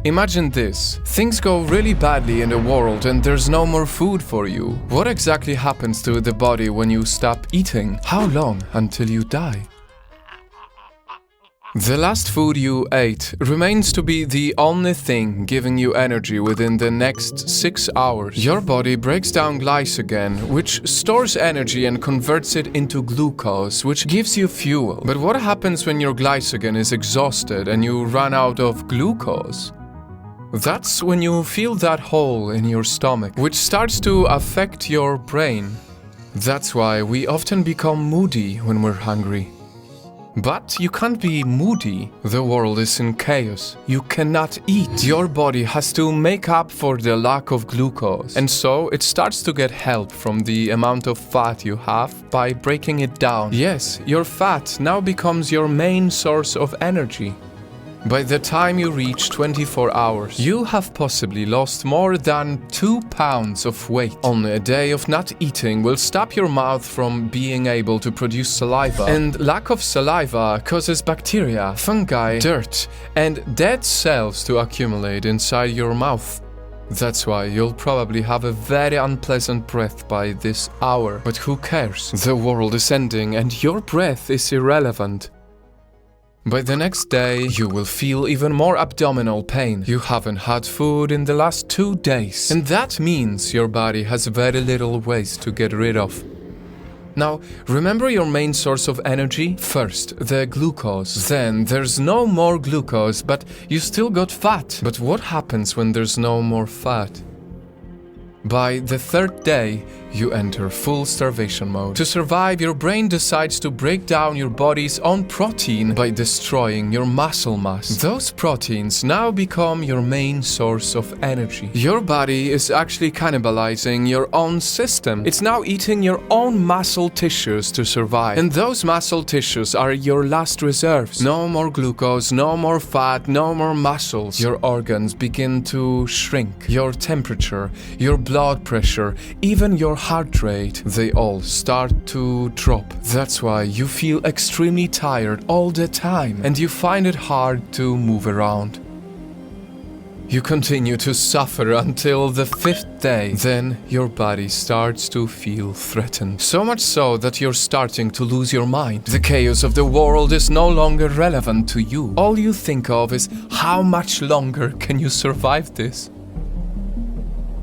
Imagine this. Things go really badly in the world and there's no more food for you. What exactly happens to the body when you stop eating? How long until you die? The last food you ate remains to be the only thing giving you energy within the next 6 hours. Your body breaks down glycogen, which stores energy and converts it into glucose, which gives you fuel. But what happens when your glycogen is exhausted and you run out of glucose? That's when you feel that hole in your stomach, which starts to affect your brain. That's why we often become moody when we're hungry. But you can't be moody. The world is in chaos. You cannot eat. Your body has to make up for the lack of glucose. And so it starts to get help from the amount of fat you have by breaking it down. Yes, your fat now becomes your main source of energy. By the time you reach 24 hours, you have possibly lost more than 2 pounds of weight. Only a day of not eating will stop your mouth from being able to produce saliva. And lack of saliva causes bacteria, fungi, dirt, and dead cells to accumulate inside your mouth. That's why you'll probably have a very unpleasant breath by this hour. But who cares? The world is ending and your breath is irrelevant. By the next day, you will feel even more abdominal pain. You haven't had food in the last 2 days. And that means your body has very little waste to get rid of. Now, remember your main source of energy? First, the glucose. Then, there's no more glucose, but you still got fat. But what happens when there's no more fat? By the 3rd day, you enter full starvation mode. To survive, your brain decides to break down your body's own protein by destroying your muscle mass. Those proteins now become your main source of energy. Your body is actually cannibalizing your own system. It's now eating your own muscle tissues to survive. And those muscle tissues are your last reserves. No more glucose, no more fat, no more muscles. Your organs begin to shrink. Your temperature, your blood pressure, even your heart rate, they all start to drop. That's why you feel extremely tired all the time and you find it hard to move around. You continue to suffer until the 5th day. Then your body starts to feel threatened. So much so that you're starting to lose your mind. The chaos of the world is no longer relevant to you. All you think of is how much longer can you survive this?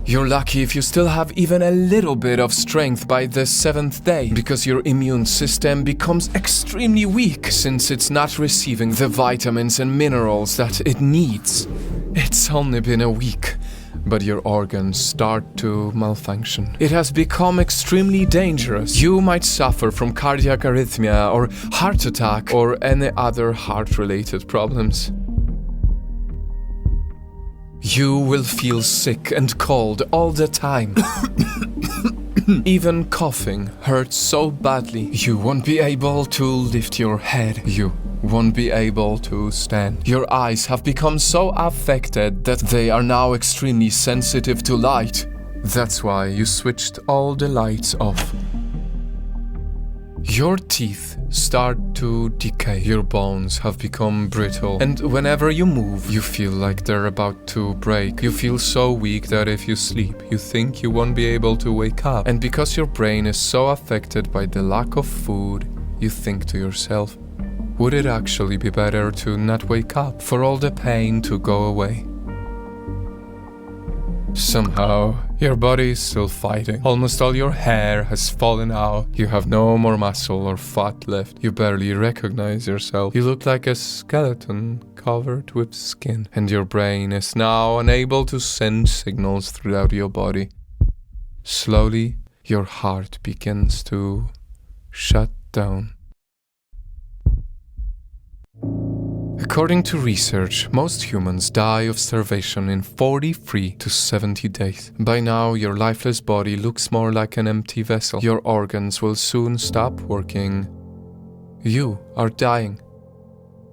You're lucky if you still have even a little bit of strength by the 7th day, because your immune system becomes extremely weak since it's not receiving the vitamins and minerals that it needs. It's only been a week, but your organs start to malfunction. It has become extremely dangerous. You might suffer from cardiac arrhythmia or heart attack or any other heart-related problems. You will feel sick and cold all the time. Even coughing hurts so badly. You won't be able to lift your head. You won't be able to stand. Your eyes have become so affected that they are now extremely sensitive to light. That's why you switched all the lights off. Your teeth start to decay. Your bones have become brittle. And whenever you move, you feel like they're about to break. You feel so weak that if you sleep, you think you won't be able to wake up. And because your brain is so affected by the lack of food, you think to yourself, would it actually be better to not wake up, for all the pain to go away? Somehow, your body is still fighting. Almost all your hair has fallen out. You have no more muscle or fat left. You barely recognize yourself. You look like a skeleton covered with skin. And your brain is now unable to send signals throughout your body. Slowly, your heart begins to shut down. According to research, most humans die of starvation in 43 to 70 days. By now, your lifeless body looks more like an empty vessel. Your organs will soon stop working. You are dying.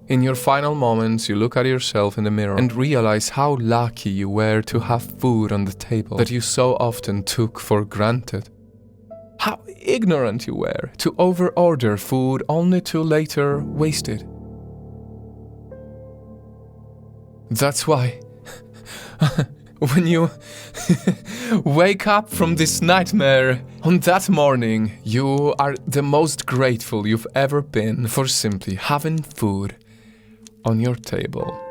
In your final moments, you look at yourself in the mirror and realize how lucky you were to have food on the table that you so often took for granted. How ignorant you were to overorder food only to later waste it. That's why When you wake up from this nightmare, on that morning, you are the most grateful you've ever been for simply having food on your table.